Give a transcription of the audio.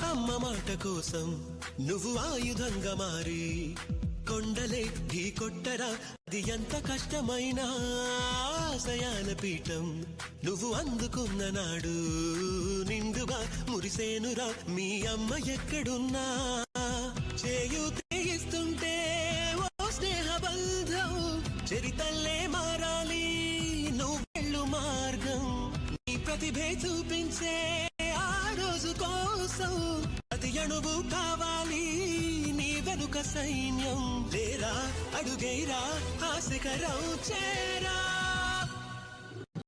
అమ్మ మాట కోసం నువ్వు ఆయుధంగా మారి కొండలే ఢీ కొట్టరా, అది ఎంత కష్టమైనా ఆశయాల పీఠం నువ్వు అందుకున్న నాడు నిండుగా మురిసేనురా మీ అమ్మ ఎక్కడున్నా. చేయూతే ఇస్తుంటే ఓ స్నేహ బంధం చరితల్లే మారాలి నువ్వెళ్ళు మార్గం. నీ ప్రతిభే చూపించే ఆ రోజు కోసం ప్రతి అణువు కావాలి నీ వెనుక సైన్యం. లేరా అడుగైరా ఆ శిఖరం చేరా.